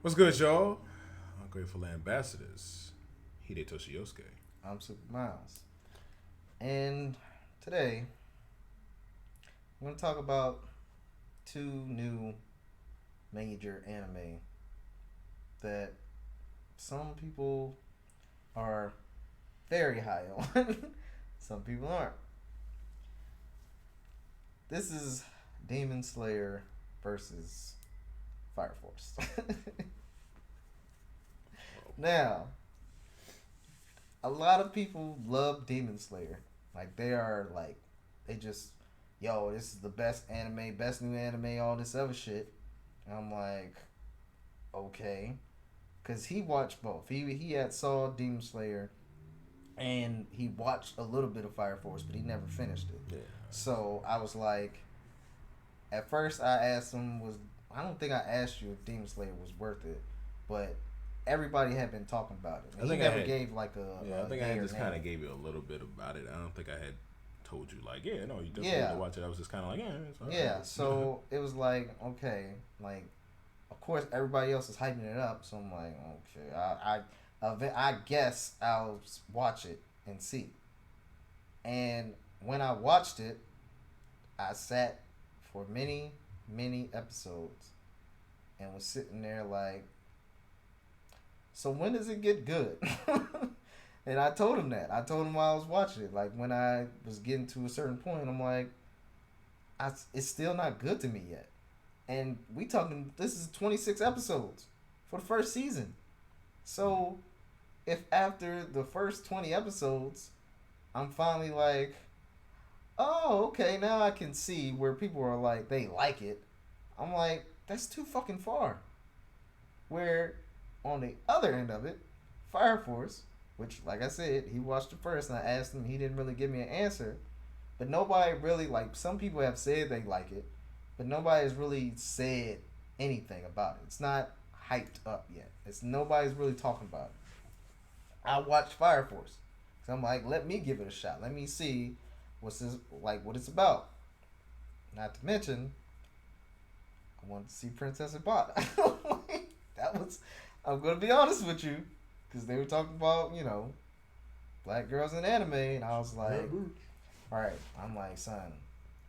What's good, y'all? Our grateful ambassadors, Hide Toshiosuke. I'm Super Miles. And today, I'm going to talk about two new major anime that some people are very high on, some people aren't. This is Demon Slayer versus Fire Force. Now, a lot of people love Demon Slayer. Like they are like they just yo, this is the best anime, best new anime, all this other shit. And I'm like, okay, because he watched both. He had saw Demon Slayer, and he watched a little bit of Fire Force, but he never finished it. Yeah. So I was like, at first I asked him I don't think I asked you if Demon Slayer was worth it, but everybody had been talking about it. I think he never I had, gave like a yeah. I think I yay had or just nay. kind of gave you a little bit about it. I don't think I had told you like, yeah, no, you definitely need Yeah. to watch it. I was just kind of like, yeah, it's all Yeah, right. so it was like, okay, like, of course everybody else is hyping it up, so I'm like, okay, I guess I'll watch it and see. And when I watched it, I sat for many episodes and was sitting there like, so when does it get good? And I told him that. I told him while I was watching it. Like when I was getting to a certain point, I'm like, it's still not good to me yet. And we talking, this is 26 episodes for the first season. So if after the first 20 episodes, I'm finally like, oh, okay, now I can see where people are like, they like it. I'm like, that's too fucking far. Where on the other end of it, Fire Force, which, like I said, he watched it first, and I asked him, he didn't really give me an answer. But nobody really, like, some people have said they like it, but nobody has really said anything about it. It's not hyped up yet. Nobody's really talking about it. I watched Fire Force. So I'm like, let me give it a shot. Let me see what it's about. Not to mention, I wanted to see Princess Ibata. That was, I'm gonna be honest with you, because they were talking about black girls in anime, and I was like, all right, I'm like, son,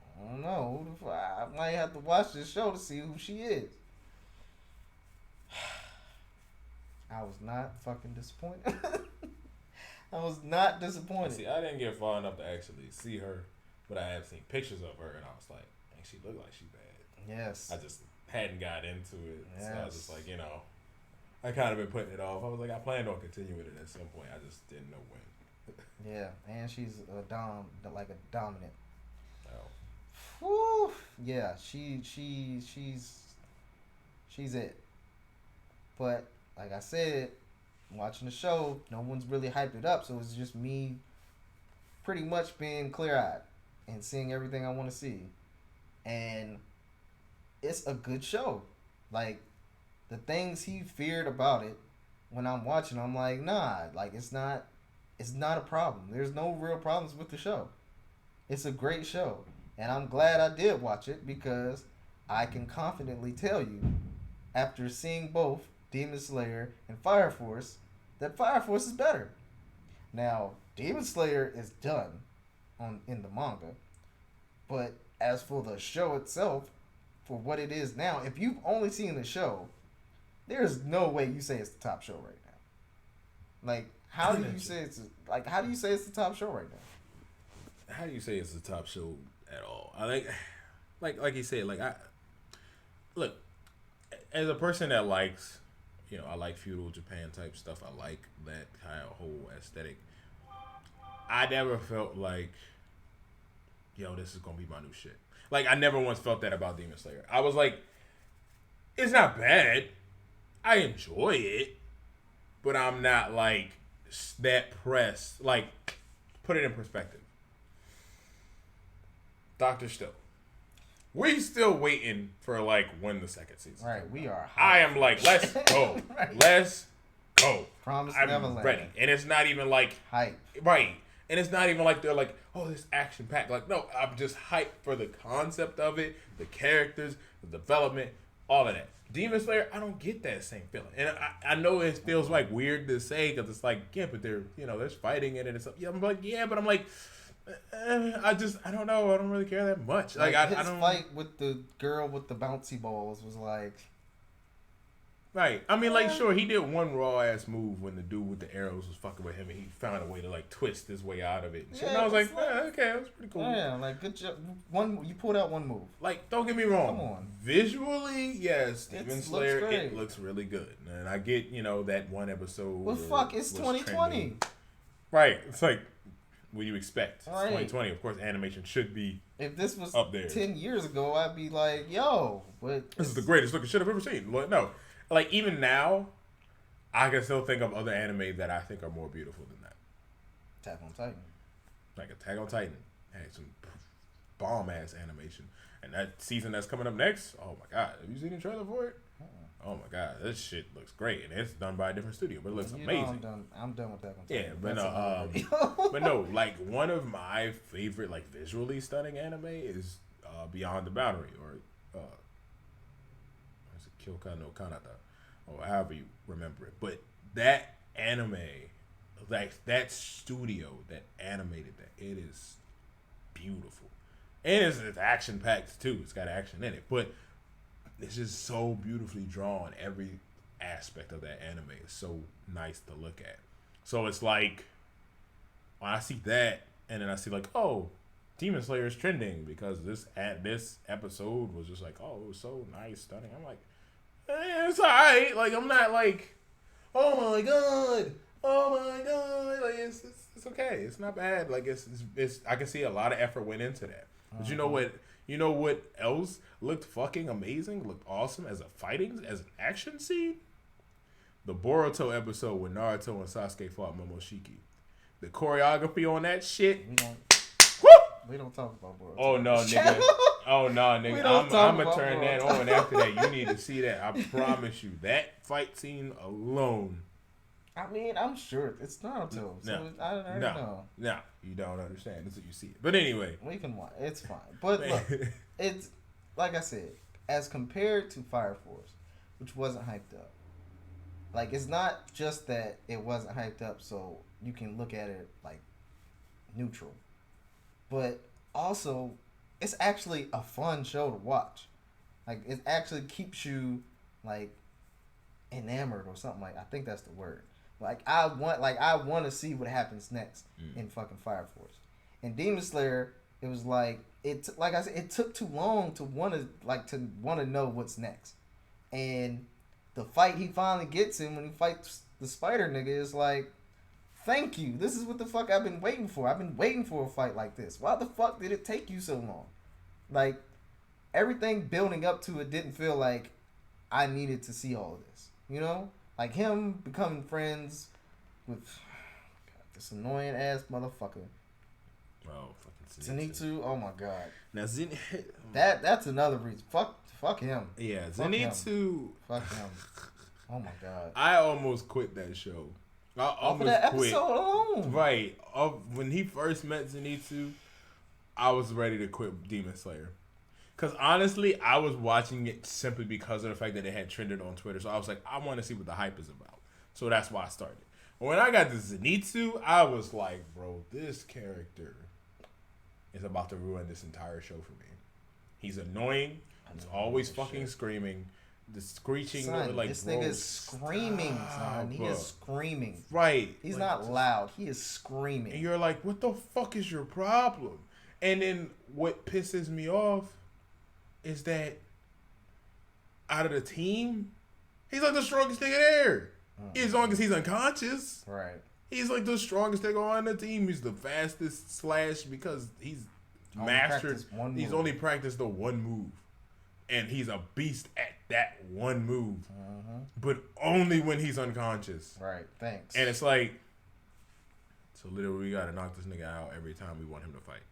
I don't know, I might have to watch this show to see who she is. I was not fucking disappointed. I was not disappointed. See, I didn't get far enough to actually see her, but I have seen pictures of her, and I was like, man, she looked like she bad. Yes. I just hadn't got into it, Yes. so I was just like, I kind of been putting it off. I was like, I planned on continuing it at some point. I just didn't know when. Yeah, and she's like a dominant. Oh. Whew. Yeah, she's it. But like I said, watching the show, no one's really hyped it up, so it's just me pretty much being clear eyed and seeing everything I want to see. And it's a good show. Like the things he feared about it when I'm watching, I'm like, nah, like it's not a problem. There's no real problems with the show. It's a great show. And I'm glad I did watch it because I can confidently tell you, after seeing both Demon Slayer and Fire Force, that Fire Force is better. Now, Demon Slayer is done in the manga, but as for the show itself, for what it is now, if you've only seen the show, there's no way you say it's the top show right now. Like, how do you say it's the top show right now? How do you say it's the top show at all? I like you said, like I look as a person that likes, I like feudal Japan type stuff. I like that kind of whole aesthetic. I never felt like, this is gonna be my new shit. Like I never once felt that about Demon Slayer. I was like, it's not bad. I enjoy it, but I'm not like that pressed. Like, put it in perspective. Dr. Still. We still waiting for like when the second season. Right, we are. I am like, let's go, Right. Let's go. Promise I'm Neverland. ready, and it's not even like Hype. right, and it's not even like they're like, oh, this action packed. Like, no, I'm just hyped for the concept of it, the characters, the development, all of that. Demon Slayer, I don't get that same feeling, and I know it feels like weird to say because it's like, yeah, but there's fighting in it and stuff. Yeah, I'm like, yeah, but I'm like, I don't know, I don't really care that much. Like I his don't fight with the girl with the bouncy balls was like, right. I mean, like, sure, he did one raw ass move when the dude with the arrows was fucking with him, and he found a way to like twist his way out of it. And, shit. And I was like, okay, that was pretty cool. Yeah, like good job. You pulled out one move. Like, don't get me wrong. Come on. Visually, yes, Demon Slayer, looks it looks really good, and I get that one episode. Well, fuck, it's 2020. Trending. Right. It's like, what do you expect? It's right. 2020. Of course, animation should be. If this was up there 10 years ago, I'd be like, yo, but this is the greatest looking shit I've ever seen. Like, no. Like, even now, I can still think of other anime that I think are more beautiful than that. Attack on Titan. Like, Attack on Titan had some bomb-ass animation. And that season that's coming up next, oh my god. Have you seen the trailer for it? Oh my god. This shit looks great. And it's done by a different studio, but it looks amazing. I'm done with Attack on Titan. Yeah, but no, like, one of my favorite, like, visually stunning anime is Beyond the Boundary, or Kyoka no Kanata, or however you remember it. But that anime, like that studio that animated that, it is beautiful. And it's action packed too. It's got action in it. But it's just so beautifully drawn. Every aspect of that anime is so nice to look at. So it's like, when I see that, and then I see like, oh, Demon Slayer is trending because this episode was just like, oh, it was so nice, stunning. I'm like, it's alright. Like, I'm not like, oh my god, like it's okay. It's not bad. Like it's I can see a lot of effort went into that. But you know what else looked fucking amazing, looked awesome as an action scene? The Boruto episode when Naruto and Sasuke fought Momoshiki. The choreography on that shit. We don't talk about Boruto. Oh no, nigga. Oh no, nigga. I'm gonna turn that on after that. You need to see that. I promise you. That fight scene alone. I mean, I'm sure it's Naruto. So I don't know. No, you don't understand. That's what you see. But anyway, we can watch. It's fine. But look, it's like I said, as compared to Fire Force, which wasn't hyped up. Like, it's not just that it wasn't hyped up, so you can look at it like neutral. But also, it's actually a fun show to watch. Like, it actually keeps you like enamored or something like. I think that's the word. Like, I want to see what happens next in fucking Fire Force. In Demon Slayer, it was like like I said, it took too long to want to know what's next. And the fight he finally gets in when he fights the spider nigga is like, thank you. This is what the fuck I've been waiting for. I've been waiting for a fight like this. Why the fuck did it take you so long? Like, everything building up to it didn't feel like I needed to see all of this. You know? Like, him becoming friends with this annoying ass motherfucker. Oh, fucking Zenitsu. Oh my god. Now that's another reason. Fuck him. Yeah, Zenitsu. Fuck him. Oh my god. I almost quit that show. I almost that quit. episode alone. Right. When he first met Zenitsu, I was ready to quit Demon Slayer. Because honestly, I was watching it simply because of the fact that it had trended on Twitter. So I was like, I want to see what the hype is about. So that's why I started. When I got to Zenitsu, I was like, bro, this character is about to ruin this entire show for me. He's annoying. He's always fucking screaming. The screeching, son, like, this nigga's screaming, son. He is screaming. Right. He's like, not loud. He is screaming. And you're like, what the fuck is your problem? And then what pisses me off is that out of the team, he's like the strongest nigga there. As long as he's unconscious. Right. He's like the strongest nigga on the team. He's the fastest / because he's mastered. He's only practiced the one move. And he's a beast at that one move. But only when he's unconscious. Right. Thanks. And it's like, so literally we gotta knock this nigga out every time we want him to fight.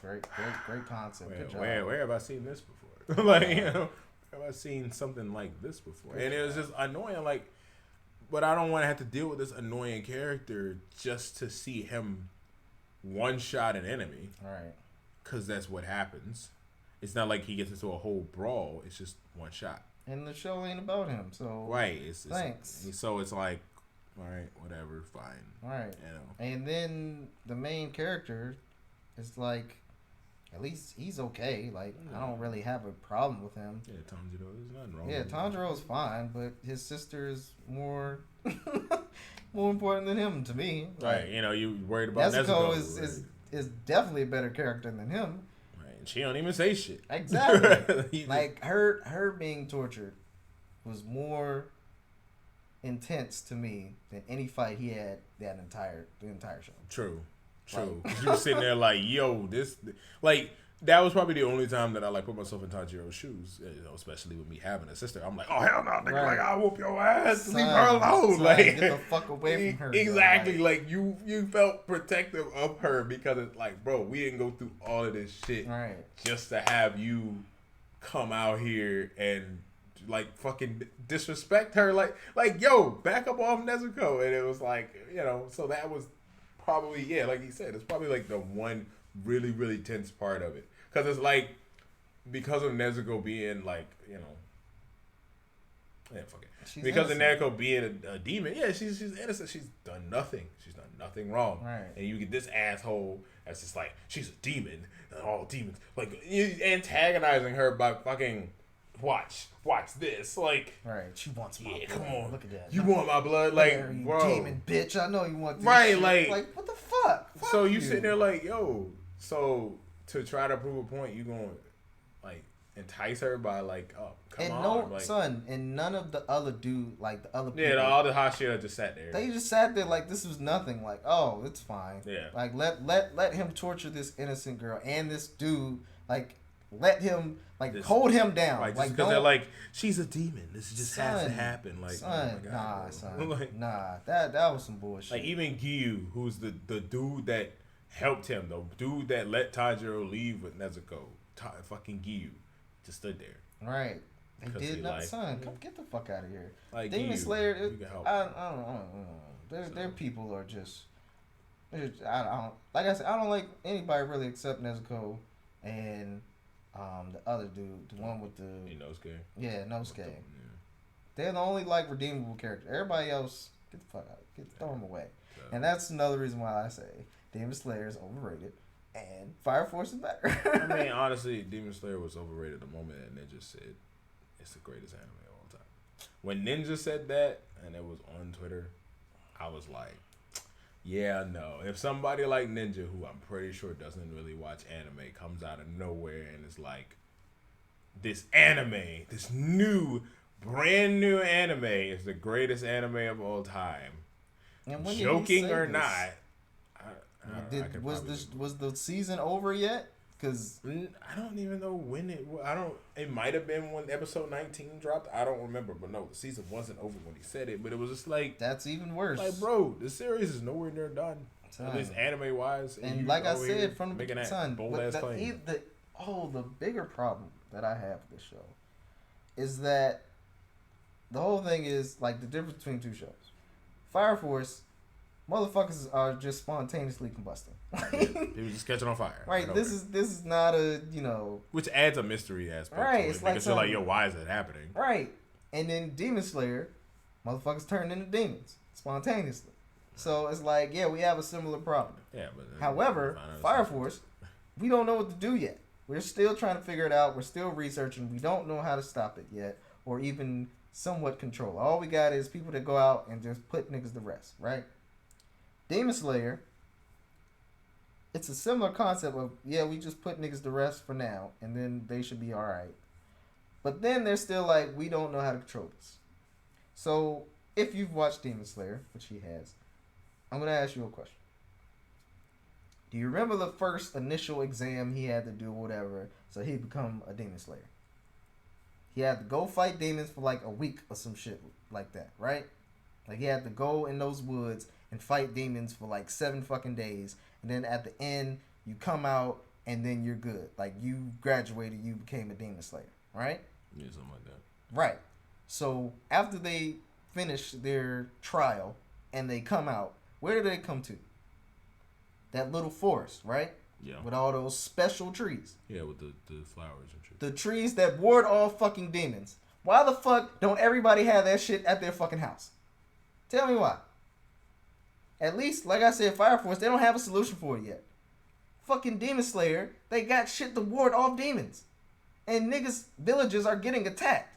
Great concept. Good job. Where have I seen this before? Like, you know, where have I seen something like this before? Good and job. It was just annoying, like, but I don't want to have to deal with this annoying character just to see him one-shot an enemy. Right. Because that's what happens. it's not like he gets into a whole brawl. It's just one shot. And the show ain't about him, so Right. thanks. So it's like, all right, whatever, fine. Right. You know. And then the main character is like, at least he's okay. Like, I don't really have a problem with him. Yeah, Tanjiro, there's nothing wrong. Yeah, Tanjiro's fine, but his sister is more more important than him to me. Right. Like, You know, you worried about Nezuko Nezuko. is definitely a better character than him. Right. And she don't even say shit. Exactly. Like her being tortured was more intense to me than any fight he had the entire show. True. Cause you were sitting there like, yo, this, like, that was probably the only time that I like put myself in Tanjiro's shoes. You know, especially with me having a sister. I'm like, oh hell no, nigga, like I'll whoop your ass. Son, leave her alone. Like, get the fuck away from her. Exactly. Like you felt protective of her because it's like, bro, we didn't go through all of this shit just to have you come out here and like fucking disrespect her. Like yo, back up off Nezuko. And it was like, you know, so that was probably, yeah, like he said, it's probably like the one really, really tense part of it. Because it's like, because of Nezuko being like, you know, yeah, fuck it. Because of Nezuko being a demon, yeah, she's innocent. She's done nothing. She's done nothing wrong. Right. And you get this asshole that's just like, she's a demon. And all demons. Like, you antagonizing her by fucking, watch this. Like, right, she wants my blood. Come on. Look at that. You want my blood? Like, you bro. demon bitch. I know you want this right, shit. Like, what the fuck? So you sitting there like, yo, so to try to prove a point, you gonna like entice her by like, oh, come on, like, son, and none of the other dude, like the other people, all the hot shit just sat there. They just sat there like this was nothing. Like, oh, it's fine. Yeah. Like let him torture this innocent girl and this dude. Like, let him hold him down. Right, like, because they're like, she's a demon. This just has to happen. Like, son, oh my God, son, like, nah. That was some bullshit. Like even Gyu, who's the dude that helped him, the dude that let Tanjiro leave with Nezuko, fucking Gyu, just stood there. Right. They did not, like, son. Come get the fuck out of here. Like Demon Gyu, Slayer. you can help. I don't know. Their people are just. I don't like I said. I don't like anybody really except Nezuko and the other dude, the one with the Inosuke. Yeah, Inosuke. Yeah. They're the only like redeemable character. Everybody else, get the fuck out. Throw them away. And that's another reason why I say Demon Slayer is overrated and Fire Force is better. I mean, honestly, Demon Slayer was overrated the moment that Ninja said it's the greatest anime of all time. When Ninja said that, and it was on Twitter, I was like, yeah, no. If somebody like Ninja, who I'm pretty sure doesn't really watch anime, comes out of nowhere and is like, this anime, this brand new anime is the greatest anime of all time. And when joking or not, was the season over yet? Because I don't even know when it might have been when episode 19 dropped. I don't remember, but no, the season wasn't over when he said it. But it was just like, that's even worse. Like, bro, the series is nowhere near done. At least anime wise. And like I said from the beginning, bold ass claim. The bigger problem that I have with this show is that the whole thing is like the difference between two shows. Fire Force, motherfuckers are just spontaneously combusting. He was just catching on fire. Right. This is not a, which adds a mystery aspect. Right. To it, it's like you're like, yo, why is that happening? Right. And then Demon Slayer, motherfuckers turn into demons spontaneously. So it's like, yeah, we have a similar problem. Yeah, but however, Fire Force, we don't know what to do yet. We're still trying to figure it out. We're still researching. We don't know how to stop it yet, or even somewhat control. All we got is people that go out and just put niggas to rest, right? Demon Slayer, it's a similar concept of, yeah, we just put niggas to rest for now, and then they should be all right. But then they're still like, we don't know how to control this. So if you've watched Demon Slayer, which he has, I'm going to ask you a question. Do you remember the first initial exam he had to do, whatever, so he'd become a Demon Slayer? He had to go fight demons for like a week or some shit like that, right? Like he had to go in those woods and fight demons for like 7 fucking days. And then at the end, you come out and then you're good. Like you graduated, you became a Demon Slayer, right? Yeah, something like that. Right. So after they finish their trial and they come out, where do they come to? That little forest, right? Yeah. With all those special trees. Yeah, with the flowers and shit. The trees that ward off fucking demons. Why the fuck don't everybody have that shit at their fucking house? Tell me why. At least, like I said, Fire Force, they don't have a solution for it yet. Fucking Demon Slayer, they got shit to ward off demons. And niggas, villages are getting attacked.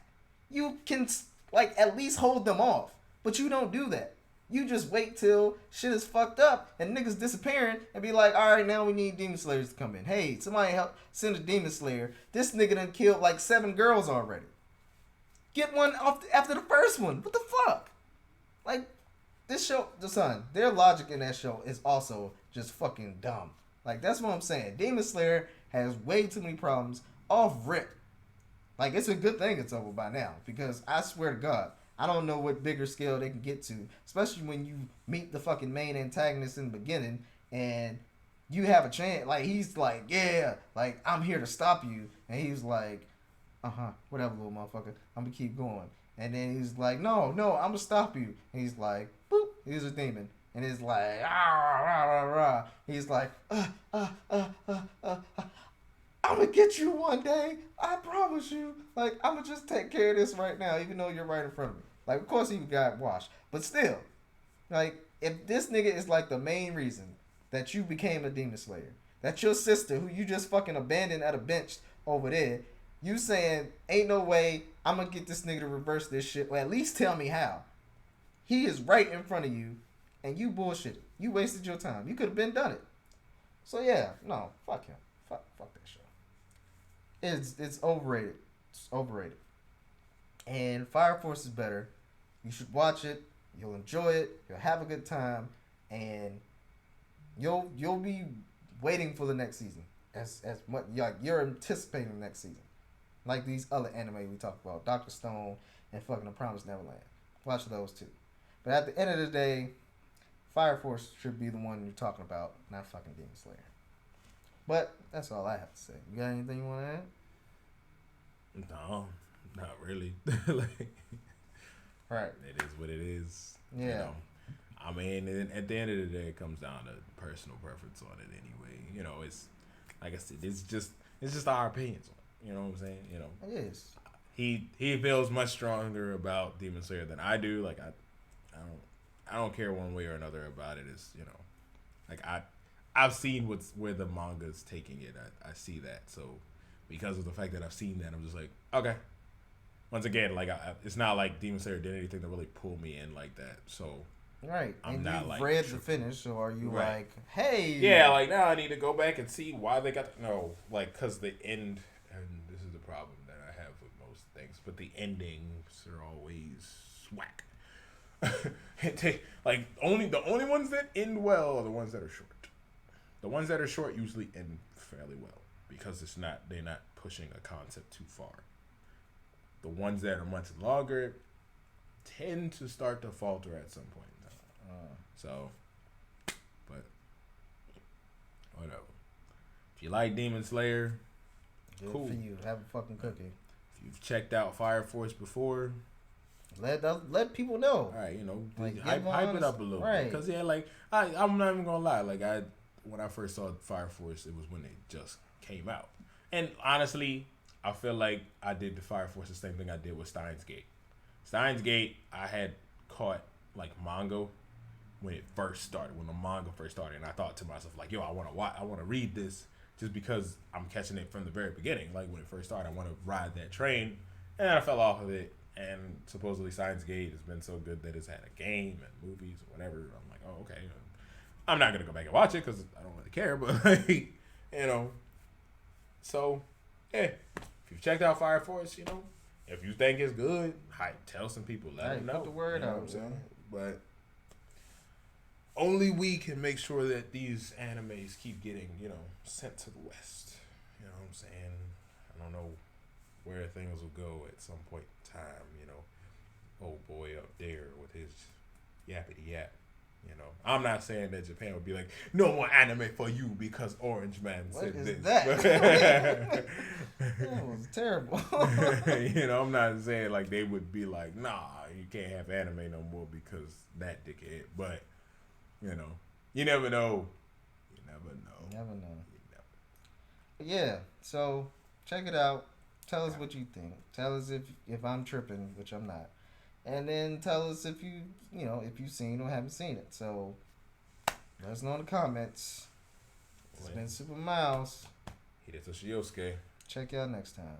You can, like, at least hold them off. But you don't do that. You just wait till shit is fucked up and niggas disappearing and be like, alright, now we need Demon Slayers to come in. Hey, somebody help send a Demon Slayer. This nigga done killed like 7 girls already. Get one off after the first one. What the fuck? Like, this show, their logic in that show is also just fucking dumb. Like, that's what I'm saying. Demon Slayer has way too many problems off rip. Like, it's a good thing it's over by now. Because I swear to God, I don't know what bigger scale they can get to. Especially when you meet the fucking main antagonist in the beginning and you have a chance. Like, he's like, yeah, like, I'm here to stop you. And he's like, whatever, little motherfucker. I'm gonna keep going. And then he's like, no, I'm gonna stop you. And he's like, boop, he's a demon. And he's like, ah, rah, rah, rah. He's like, I'm gonna get you one day. I promise you. Like, I'm gonna just take care of this right now, even though you're right in front of me. Like, of course he got washed. But still, like, if this nigga is like the main reason that you became a Demon Slayer, that your sister, who you just fucking abandoned at a bench over there, you saying, ain't no way I'm gonna get this nigga to reverse this shit, or at least tell me how. He is right in front of you, and you bullshitted. You wasted your time. You could have been done it. So yeah, no, fuck him. Fuck that show. It's overrated. It's overrated. And Fire Force is better. You should watch it. You'll enjoy it. You'll have a good time, and you'll be waiting for the next season. As much like you're anticipating the next season. Like these other anime we talked about, Dr. Stone and fucking The Promised Neverland. Watch those too. But at the end of the day, Fire Force should be the one you're talking about, not fucking Demon Slayer. But that's all I have to say. You got anything you want to add? No, not really. Like, right. It is what it is. Yeah. You know, I mean, at the end of the day, it comes down to personal preference on it anyway. You know, it's like I said, it's just our opinions on it. You know what I'm saying? You know, it is. He feels much stronger about Demon Slayer than I do. Like I don't care one way or another about it. It's, you know, like I've seen where the manga's taking it. I see that. So because of the fact that I've seen that, I'm just like, okay. Once again, like it's not like Demon Slayer did anything to really pull me in like that. So right. I'm and not you've like read the finish, so are you right. like, hey? Yeah, like now I need to go back and see why they got no, like because the end, and this is the problem that I have with most things, but the endings are always whack. Like the only ones that end well are the ones that are short. The ones that are short usually end fairly well because they're not pushing a concept too far. The ones that are much longer tend to start to falter at some point in time. So, but whatever. If you like Demon Slayer, good cool. for you. Have a fucking cookie. If you've checked out Fire Force before, let people know. all right, you know, Like, hype it up a little bit. Because yeah, like I'm not even gonna lie. Like when I first saw Fire Force, it was when it just came out, and honestly, I feel like I did the Fire Force the same thing I did with Steins Gate. Steins Gate, I had caught like manga when it first started, when the manga first started, and I thought to myself like, yo, I want to read this just because I'm catching it from the very beginning. Like when it first started, I want to ride that train, and I fell off of it. And supposedly Steins Gate has been so good that it's had a game and movies or whatever. I'm like, oh, okay. I'm not gonna go back and watch it because I don't really care, but like, you know. So, yeah. If you've checked out Fire Force, you know, if you think it's good, tell some people, let them know. Put the word you know out. What I'm saying? But only we can make sure that these animes keep getting, you know, sent to the West. You know what I'm saying? I don't know where things will go at some point in time, you know. Old boy up there with his yappity yap. You know, I'm not saying that Japan would be like, no more anime for you because Orange Man said this. That was terrible. You know, I'm not saying like they would be like, nah, you can't have anime no more because that dickhead. But, you know, you never know. You never know. Never know. You never Yeah, so check it out. Tell us what you think. Tell us if I'm tripping, which I'm not, and then tell us if if you've seen or haven't seen it. So let us know in the comments. It's Well, been Super Miles. Hidetoshi Yosuke. Check y'all next time.